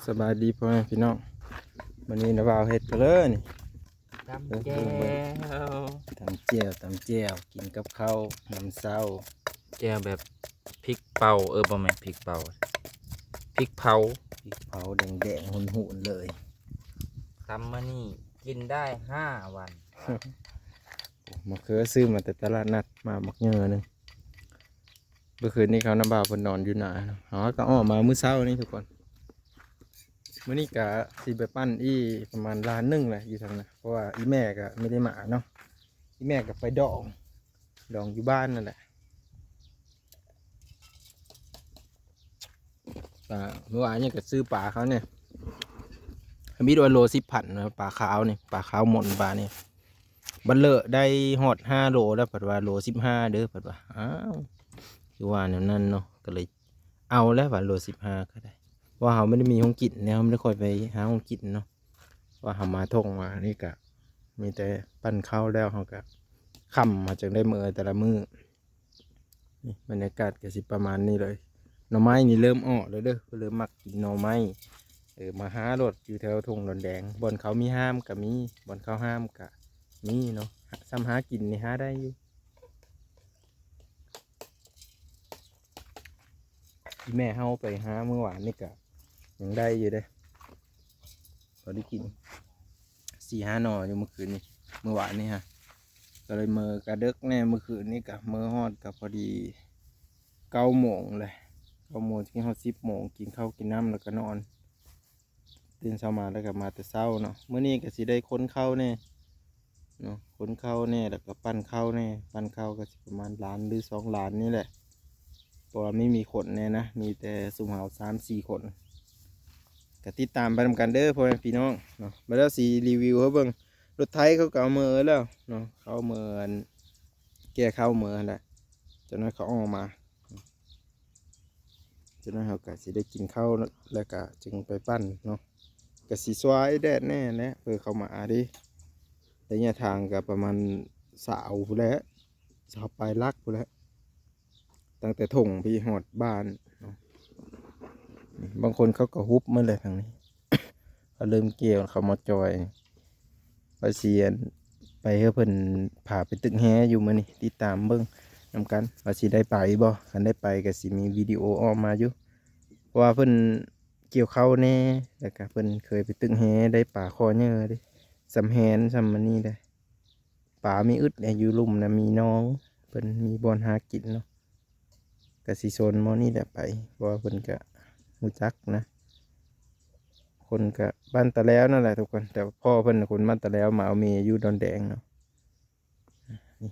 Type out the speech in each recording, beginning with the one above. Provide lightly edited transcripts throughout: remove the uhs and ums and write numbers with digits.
สบายดีพ่อแม่พี่น้องวันนี้นะบ่าวเฮ็ดกันเลยนี่ตำแจ่วตำเจียวกินกับข้าวน้ำเศร้าแจ่วแบบพริกเป่าบ่แม่นพริกเป่าพริกเผาพริกเผาแดงๆหุ่นๆเลย ตำมานี่กินได้5 วัน มะเขือซื้อมาแต่ตลาดนัดมามักเยอะนึงเมื่อคืนนี้เขาน้ำบ่าวเพิ่นนอนอยู่หน้าเขาก็ออกมามื้อเช้านี่ทุกคนมื้อนี้ก็สิไปปั้นประมาณล้านหนึงแหละอยู่ทางนั้นเพราะว่าอีแม่ก็ไม่ได้มาเนาะอีแม่ก็ไปดองอยู่บ้านนั่นแหละเมื่อวานเนี่ยก็ซื้อปลาเขาเนี่ยมีดว่าโล10,000นะปลาขาวนี่ปลาขาวหมดปลานี่บัลเลอร์ได้ฮอด5 โลแล้วผัดว่าโล15เด้อผัดว่าอ้าวคือว่าแนวนั้นเนาะก็เลยเอาแล้วว่าโล15ก็ได้ว่าเขาไม่ได้มีห้องกินเนี่ยเขาไม่ได้คอยไปหาห้องกินเนาะว่าเขามาท่องมานี่ก็มีแต่ปั้นข้าวแล้วเขาก็ค่ำมาจากได้มือแต่ละมือนี่บรรยากาศก็สิประมาณนี้เลยหน่อไม้นี่เริ่มออกแล้วเด้อเริ่มมักกินหน่อไม้มาหารถอยู่แถวทงหลอนแดงบอนเขามีห้ามกับมีบอนเขาห้ามกับมีเนาะซ้ำหากินนี่หาได้อยู่ที่แม่เฮาไปหาเมื่อวานนี่กะยังได้อยู่เด้พอได้กิน4-5 หน่ออยู่เมื่อคืนนี้เมื่อวานนี่ฮะก็เลยเมื่อกระเดึกแน่เมื่อคืนนี้กะเมื่อฮอดกับพอดี9 โมงเลย9 โมงกินข้าว10 โมงกินข้าวกินน้ำแล้วก็นอนตื่นเช้ามาแล้วก็มาแต่เช้าเนาะเมื่อนี้ก็สิได้ค้นข้าวแน่เนาะค้นข้าวแน่แล้วก็ปั้นข้าวแน่ปั้นข้าวก็สิประมาณ1 ล้านหรือ2 ล้านนี่แหละเพราะว่าไม่มีคนแน่นะมีแต่สุ่มเหา3-4 คนก็ติดตามไปทำกันเด้อพ่อแม่พี่น้องเนาะมาแล้วสีรีวิวเขาเบิ่งรถไถเขาก็เอามือแล้วเนาะเขาเอามือแก้เข้ามือแหละจนนั้นเขาออกมาจนนั้นเขาก็สิได้กินข้าวแล้วก็จึงไปปั้นเนาะก็สีสวายแดดแน่แนะเพื่อเข้ามาดิระยะทางก็ประมาณสาวพู้นแหล้วสาวปลายลักพู้นแหล้วตั้งแต่ถงพี่หอดบ้านเนาะบางคนเขาก็ฮุบมาเลยทางนี้ เขาเริ่มเกี่ยวเขามาจอยไปเสียนไปเพื่อเพิ่นพาไปตึกแฮอยู่มื้อนี้ติดตามเบิ่งนำกันว่าสิได้ไปบ่คันได้ไปก็สิมีวิดีโอออกมาอยู่เพราะว่าเพิ่นเกี่ยวข้าวแน่แล้วก็เพิ่นเคยไปตึกแฮได้ปลาคอเยอะดิสำแฮนสำมันนี่ได้ปลามีอึดอยู่ลุ่มนะมีน้องเพิ่นมีบ่อนหากินเนาะก็สิโซนหม้อนี่แหละไปเพราะว่าเพิ่นก็รู้จักนะคนก็บ้านตะแล้วนั่นแหละทุกคนแต่พ่อเพิ่นคนบ้านตะแล้วมาเอาเมย์อยู่ดอนแดงเนาะนี่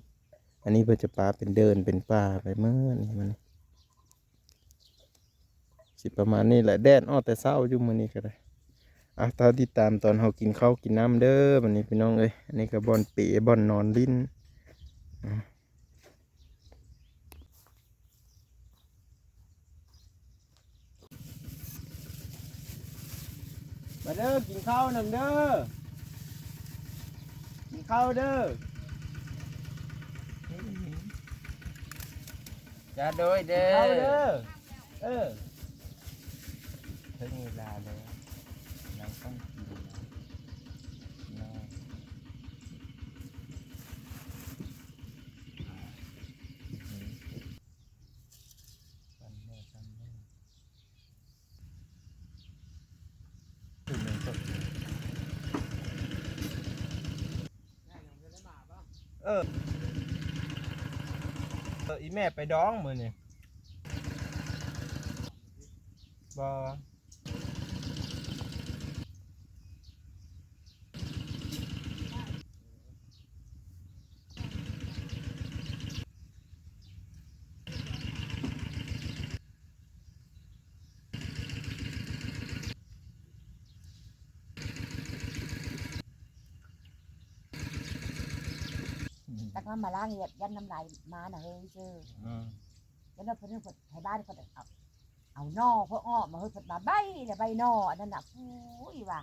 อันนี้เพิ่นจะปลาเป็นเดินเป็นป่าไปเมื่อนี่มันสิประมาณนี้แหละแดดอ้อแต่เศร้าอยู่มื้อนี้ก็ได้ถ้าติดตามตอนเฮากินข้าวกินน้ำเด้อวันนี้พี่น้องเอ้ยอันนี้ก็บ่อนเป๋บ่อนนอนลิ้นมาเด้อกินข้าวน้ำเด้อกินข้าวเด้อจะโดยเด้อ ข้าวเด้อถึงเวลาแล้วเราต้องกินนะอีแม่ไปดองมือนี่บ่แต่ก็มาล้างเหยียดยันน้ำลายมาน่ะเฮ้ยเจ้อยันเราเพิ่นให้บ้านเพิ่นเอานอเพิ่นอ้อมาเฮ้ยเพิ่นมาใบแล้วใบนออันนั้นน่ะอุ้ยว่ะ